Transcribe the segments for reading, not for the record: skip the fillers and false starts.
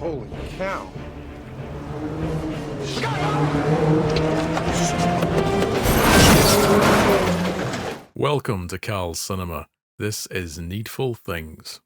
Holy cow. Welcome to Cal's Cinema. This is Needful Things.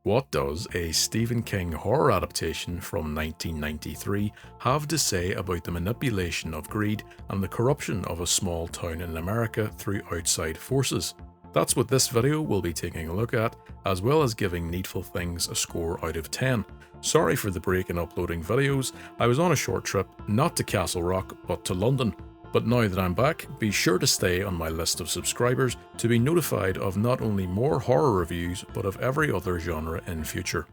What does a Stephen King horror adaptation from 1993 have to say about the manipulation of greed and the corruption of a small town in America through outside forces? That's what this video will be taking a look at, as well as giving Needful Things a score out of 10. Sorry for the break in uploading videos. I was on a short trip, not to Castle Rock, but to London. But now that I'm back, be sure to stay on my list of subscribers to be notified of not only more horror reviews, but of every other genre in future.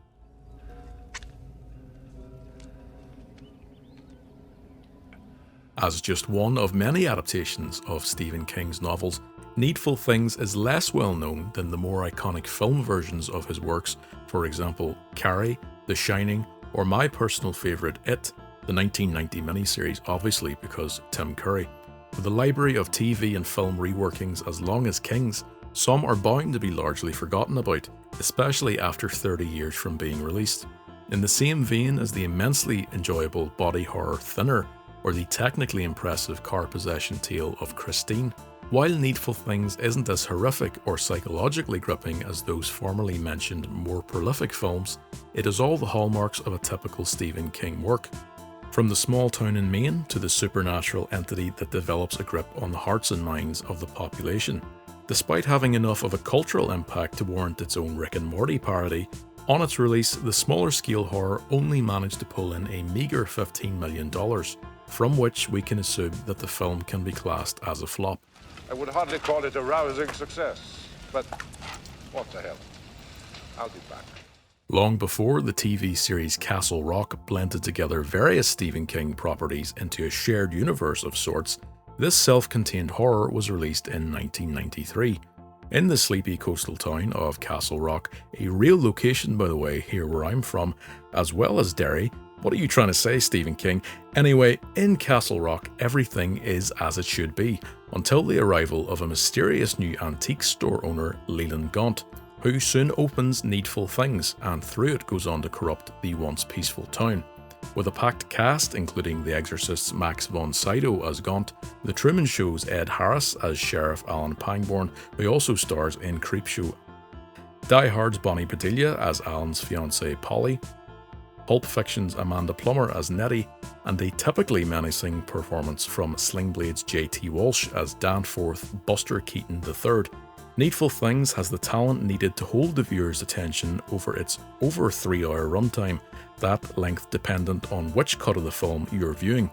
As just one of many adaptations of Stephen King's novels, Needful Things is less well known than the more iconic film versions of his works, for example, Carrie, The Shining, or my personal favourite, It, the 1990 miniseries, obviously because Tim Curry. With a library of TV and film reworkings as long as King's, some are bound to be largely forgotten about, especially after 30 years from being released. In the same vein as the immensely enjoyable body horror Thinner, or the technically impressive car possession tale of Christine, while Needful Things isn't as horrific or psychologically gripping as those formerly mentioned more prolific films, it has all the hallmarks of a typical Stephen King work. From the small town in Maine to the supernatural entity that develops a grip on the hearts and minds of the population. Despite having enough of a cultural impact to warrant its own Rick and Morty parody, on its release the smaller scale horror only managed to pull in a meagre $15 million, from which we can assume that the film can be classed as a flop. I would hardly call it a rousing success, but what the hell? I'll be back. Long before the TV series Castle Rock blended together various Stephen King properties into a shared universe of sorts, this self-contained horror was released in 1993. In the sleepy coastal town of Castle Rock, a real location by the way here where I'm from, as well as Derry. What are you trying to say, Stephen King? Anyway, in Castle Rock everything is as it should be, until the arrival of a mysterious new antique store owner, Leland Gaunt, who soon opens Needful Things and through it goes on to corrupt the once peaceful town. With a packed cast including The Exorcist's Max von Sydow as Gaunt, The Truman Show's Ed Harris as Sheriff Alan Pangborn, who also stars in Creepshow, Die Hard's Bonnie Bedelia as Alan's fiancée Polly, Pulp Fiction's Amanda Plummer as Nettie, and a typically menacing performance from Sling Blade's J.T. Walsh as Danforth Buster Keaton III. Needful Things has the talent needed to hold the viewer's attention over its over 3-hour runtime, that length dependent on which cut of the film you're viewing.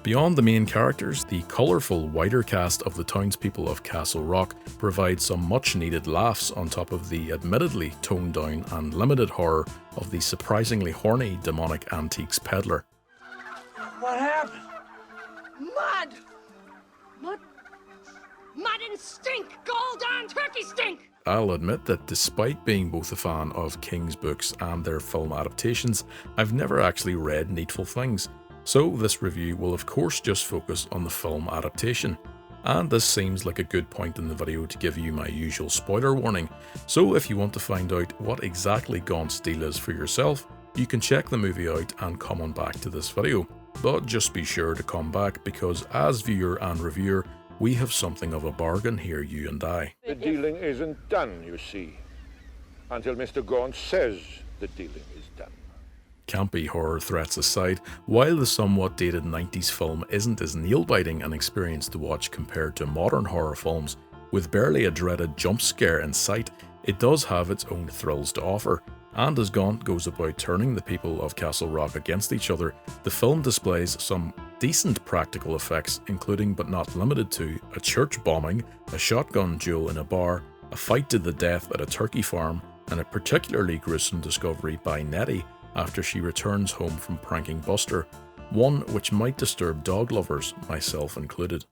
Beyond the main characters, the colourful wider cast of the townspeople of Castle Rock provides some much needed laughs on top of the admittedly toned down and limited horror of the surprisingly horny demonic antiques peddler. What happened? Mud! Mud? Mud and stink! Gold on turkey stink! I'll admit that despite being both a fan of King's books and their film adaptations, I've never actually read Needful Things, so this review will of course just focus on the film adaptation. And this seems like a good point in the video to give you my usual spoiler warning, so if you want to find out what exactly Gaunt's deal is for yourself, you can check the movie out and come on back to this video. But just be sure to come back because as viewer and reviewer, we have something of a bargain here, you and I. The dealing isn't done, you see, until Mr. Gaunt says the dealing is done. Campy horror threats aside, while the somewhat dated 90s film isn't as nail-biting an experience to watch compared to modern horror films, with barely a dreaded jump scare in sight, it does have its own thrills to offer. And as Gaunt goes about turning the people of Castle Rock against each other, the film displays some decent practical effects, including but not limited to a church bombing, a shotgun duel in a bar, a fight to the death at a turkey farm, and a particularly gruesome discovery by Nettie after she returns home from pranking Buster, one which might disturb dog lovers, myself included.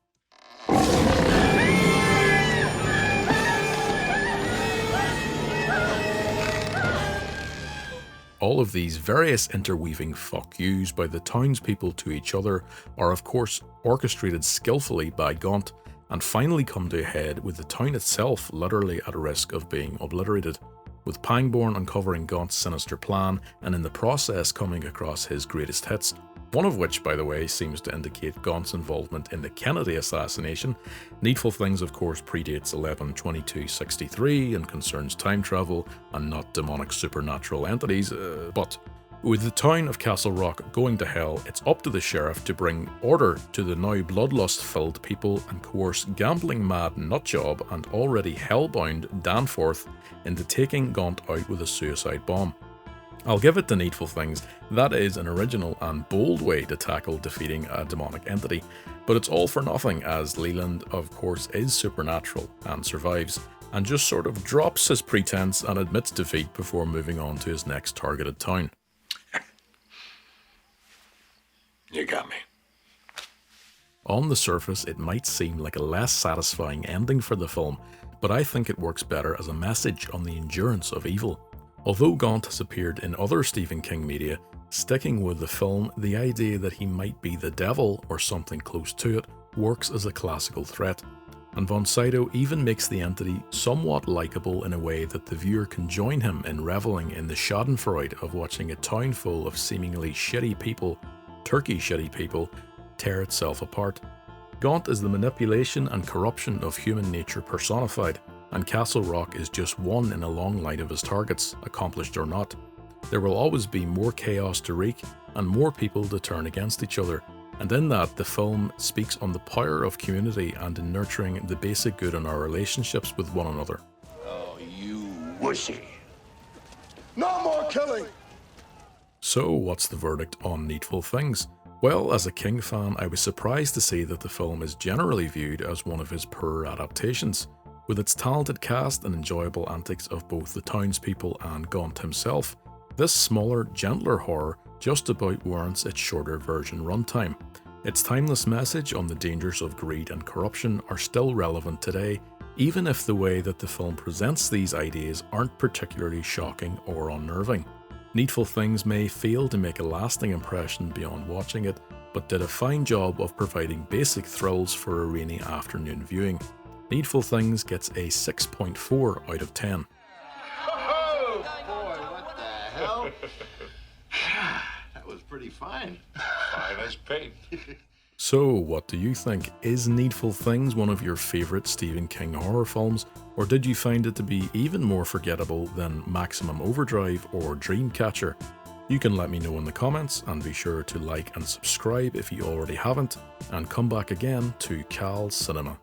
All of these various interweaving fuck yous by the townspeople to each other are of course orchestrated skillfully by Gaunt, and finally come to a head with the town itself literally at risk of being obliterated, with Pangborn uncovering Gaunt's sinister plan and in the process coming across his greatest hits, one of which, by the way, seems to indicate Gaunt's involvement in the Kennedy assassination. Needful Things, of course, predates 11/22/63 and concerns time travel and not demonic supernatural entities, but with the town of Castle Rock going to hell, it's up to the sheriff to bring order to the now bloodlust-filled people and coerce gambling-mad nutjob and already hellbound Danforth into taking Gaunt out with a suicide bomb. I'll give it to Needful Things, that is an original and bold way to tackle defeating a demonic entity, but it's all for nothing as Leland, of course, is supernatural and survives, and just sort of drops his pretense and admits defeat before moving on to his next targeted town. You got me. On the surface, it might seem like a less satisfying ending for the film, but I think it works better as a message on the endurance of evil. Although Gaunt has appeared in other Stephen King media, sticking with the film, the idea that he might be the devil or something close to it works as a classical threat, and von Sydow even makes the entity somewhat likeable in a way that the viewer can join him in reveling in the schadenfreude of watching a town full of seemingly shitty people, turkey shitty people, tear itself apart. Gaunt is the manipulation and corruption of human nature personified, and Castle Rock is just one in a long line of his targets, accomplished or not. There will always be more chaos to wreak and more people to turn against each other, and in that the film speaks on the power of community and in nurturing the basic good in our relationships with one another. Oh, you wussy. No more killing! So what's the verdict on Needful Things? Well, as a King fan, I was surprised to see that the film is generally viewed as one of his poorer adaptations. With its talented cast and enjoyable antics of both the townspeople and Gaunt himself, this smaller, gentler horror just about warrants its shorter version runtime. Its timeless message on the dangers of greed and corruption are still relevant today, even if the way that the film presents these ideas aren't particularly shocking or unnerving. Needful Things may fail to make a lasting impression beyond watching it, but did a fine job of providing basic thrills for a rainy afternoon viewing. Needful Things gets a 6.4 out of 10. Oh, boy, what the hell? That was pretty fine. Fine as paint. So, what do you think? Is Needful Things one of your favourite Stephen King horror films, or did you find it to be even more forgettable than Maximum Overdrive or Dreamcatcher? You can let me know in the comments, and be sure to like and subscribe if you already haven't, and come back again to Cal's Cinema.